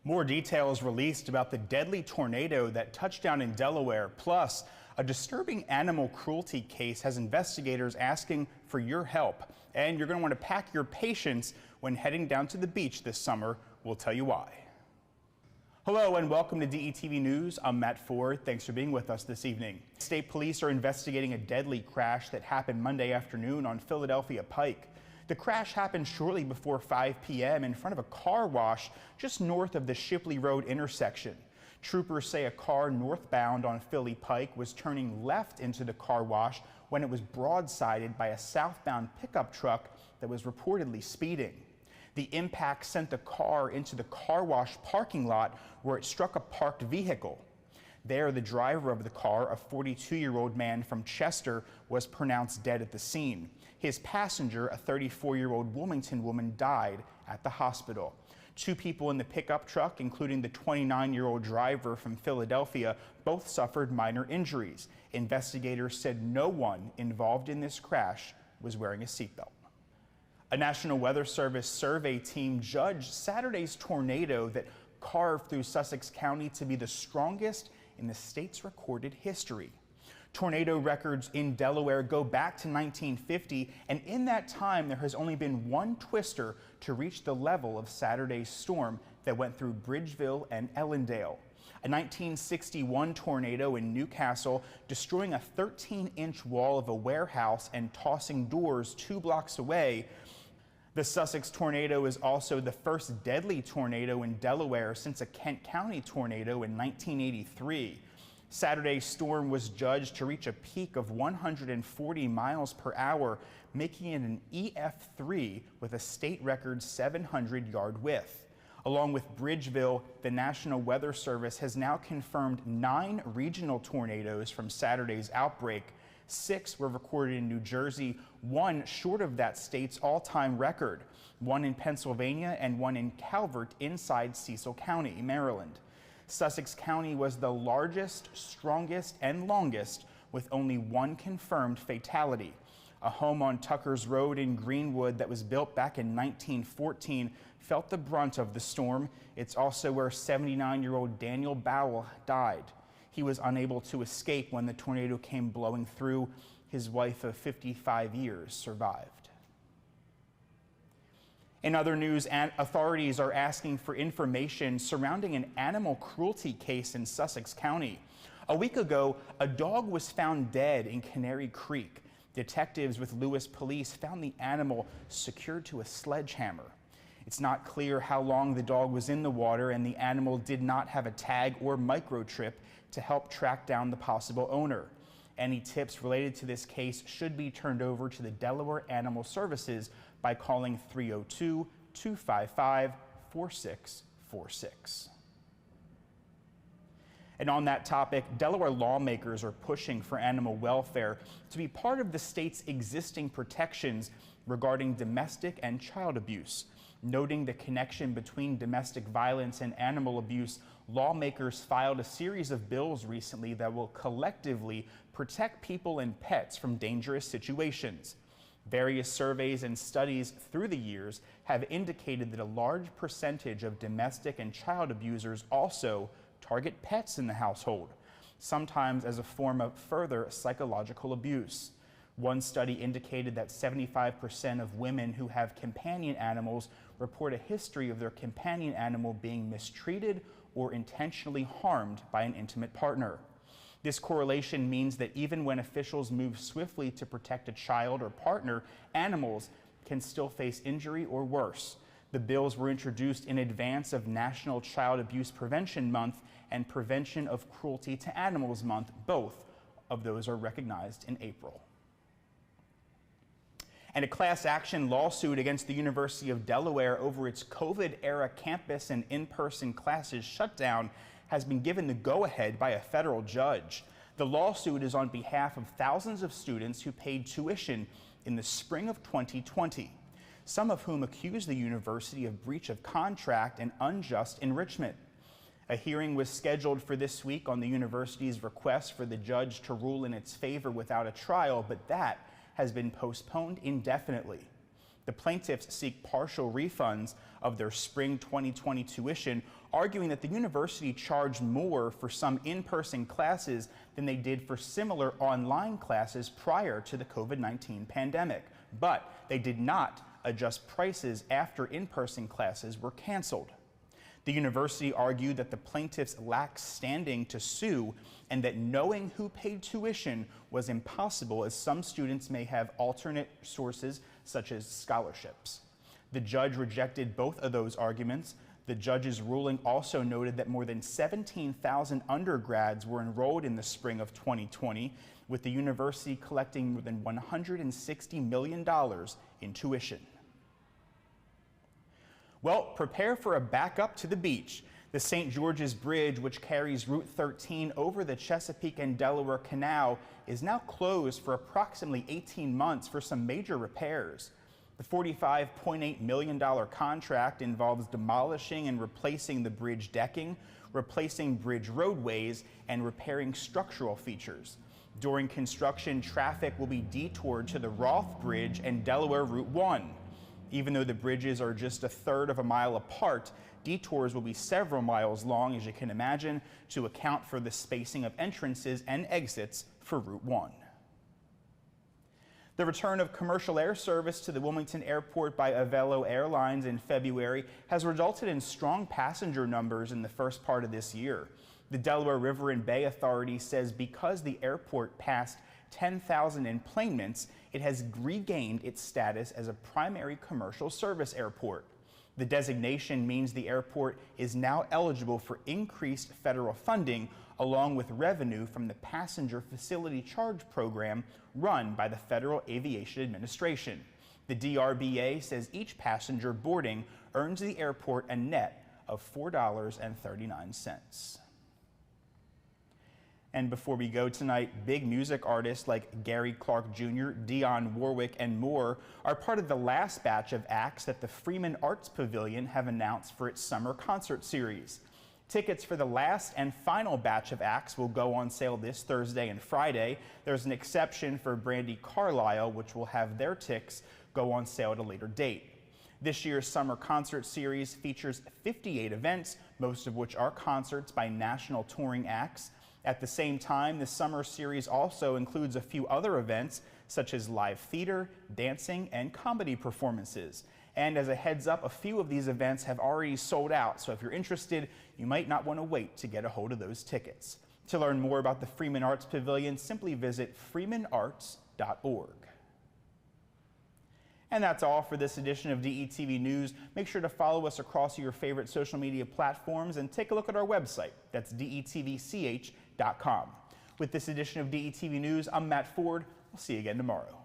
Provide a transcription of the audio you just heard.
More details released about the deadly tornado that touched down in Delaware. Plus, a disturbing animal cruelty case has investigators asking for your help. And you're going to want to pack your patience when heading down to the beach this summer. We'll tell you why. Hello and welcome to DETV News. I'm Matt Ford. Thanks for being with us this evening. State police are investigating a deadly crash that happened Monday afternoon on Philadelphia Pike. The crash happened shortly before 5 p.m. in front of a car wash just north of the Shipley Road intersection. Troopers say a car northbound on Philly Pike was turning left into the car wash when it was broadsided by a southbound pickup truck that was reportedly speeding. The impact sent the car into the car wash parking lot where it struck a parked vehicle. There, the driver of the car, a 42-year-old man from Chester, was pronounced dead at the scene. His passenger, a 34-year-old Wilmington woman, died at the hospital. Two people in the pickup truck, including the 29-year-old driver from Philadelphia, both suffered minor injuries. Investigators said no one involved in this crash was wearing a seatbelt. A National Weather Service survey team judged Saturday's tornado that carved through Sussex County to be the strongest in the state's recorded history. Tornado records in Delaware go back to 1950, and in that time there has only been one twister to reach the level of Saturday's storm that went through Bridgeville and Ellendale. A 1961 tornado in Newcastle destroying a 13-inch wall of a warehouse and tossing doors 2 blocks away. The Sussex tornado is also the first deadly tornado in Delaware since a Kent County tornado in 1983. Saturday's storm was judged to reach a peak of 140 miles per hour, making it an EF3 with a state record 700-yard width. Along with Bridgeville, the National Weather Service has now confirmed 9 regional tornadoes from Saturday's outbreak. 6 were recorded in New Jersey, 1 short of that state's all-time record, 1 in Pennsylvania and 1 in Calvert inside Cecil County, Maryland. Sussex County was the largest, strongest, and longest, with only 1 confirmed fatality. A home on Tucker's Road in Greenwood that was built back in 1914 felt the brunt of the storm. It's also where 79-year-old Daniel Bowell died. He was unable to escape when the tornado came blowing through. His wife of 55 years survived. In other news, authorities are asking for information surrounding an animal cruelty case in Sussex County. A week ago, a dog was found dead in Canary Creek. Detectives with Lewis Police found the animal secured to a sledgehammer. It's not clear how long the dog was in the water, and the animal did not have a tag or microchip to help track down the possible owner. Any tips related to this case should be turned over to the Delaware Animal Services by calling 302-255-4646. And on that topic, Delaware lawmakers are pushing for animal welfare to be part of the state's existing protections regarding domestic and child abuse. Noting the connection between domestic violence and animal abuse, lawmakers filed a series of bills recently that will collectively protect people and pets from dangerous situations. Various surveys and studies through the years have indicated that a large percentage of domestic and child abusers also target pets in the household, sometimes as a form of further psychological abuse. One study indicated that 75% of women who have companion animals report a history of their companion animal being mistreated or intentionally harmed by an intimate partner. This correlation means that even when officials move swiftly to protect a child or partner, animals can still face injury or worse. The bills were introduced in advance of National Child Abuse Prevention Month and Prevention of Cruelty to Animals Month. Both of those are recognized in April. And a class action lawsuit against the University of Delaware over its COVID-era campus and in-person classes shutdown has been given the go-ahead by a federal judge. The lawsuit is on behalf of thousands of students who paid tuition in the spring of 2020, some of whom accuse the university of breach of contract and unjust enrichment. A hearing was scheduled for this week on the university's request for the judge to rule in its favor without a trial, but that has been postponed indefinitely. The plaintiffs seek partial refunds of their spring 2020 tuition, arguing that the university charged more for some in-person classes than they did for similar online classes prior to the COVID-19 pandemic. But they did not adjust prices after in-person classes were canceled. The university argued that the plaintiffs lacked standing to sue and that knowing who paid tuition was impossible, as some students may have alternate sources such as scholarships. The judge rejected both of those arguments. The judge's ruling also noted that more than 17,000 undergrads were enrolled in the spring of 2020, with the university collecting more than $160 million in tuition. Well, prepare for a backup to the beach. The St. George's Bridge, which carries Route 13 over the Chesapeake and Delaware Canal, is now closed for approximately 18 months for some major repairs. The $45.8 million contract involves demolishing and replacing the bridge decking, replacing bridge roadways, and repairing structural features. During construction, traffic will be detoured to the Roth Bridge and Delaware Route 1. Even though the bridges are just a third of a mile apart, detours will be several miles long, as you can imagine, to account for the spacing of entrances and exits for Route 1. The return of commercial air service to the Wilmington Airport by Avelo Airlines in February has resulted in strong passenger numbers in the first part of this year. The Delaware River and Bay Authority says because the airport passed 10,000 enplanements, it has regained its status as a primary commercial service airport. The designation means the airport is now eligible for increased federal funding, along with revenue from the Passenger Facility Charge Program run by the Federal Aviation Administration. The DRBA says each passenger boarding earns the airport a net of $4.39. And before we go tonight, big music artists like Gary Clark Jr., Dionne Warwick, and more are part of the last batch of acts that the Freeman Arts Pavilion have announced for its summer concert series. Tickets for the last and final batch of acts will go on sale this Thursday and Friday. There's an exception for Brandi Carlile, which will have their tickets go on sale at a later date. This year's summer concert series features 58 events, most of which are concerts by national touring acts. At the same time, the summer series also includes a few other events, such as live theater, dancing, and comedy performances. And as a heads up, a few of these events have already sold out, so if you're interested, you might not want to wait to get a hold of those tickets. To learn more about the Freeman Arts Pavilion, simply visit freemanarts.org. And that's all for this edition of DETV News. Make sure to follow us across your favorite social media platforms and take a look at our website. That's detvch.com. With this edition of DETV News, I'm Matt Ford. We'll see you again tomorrow.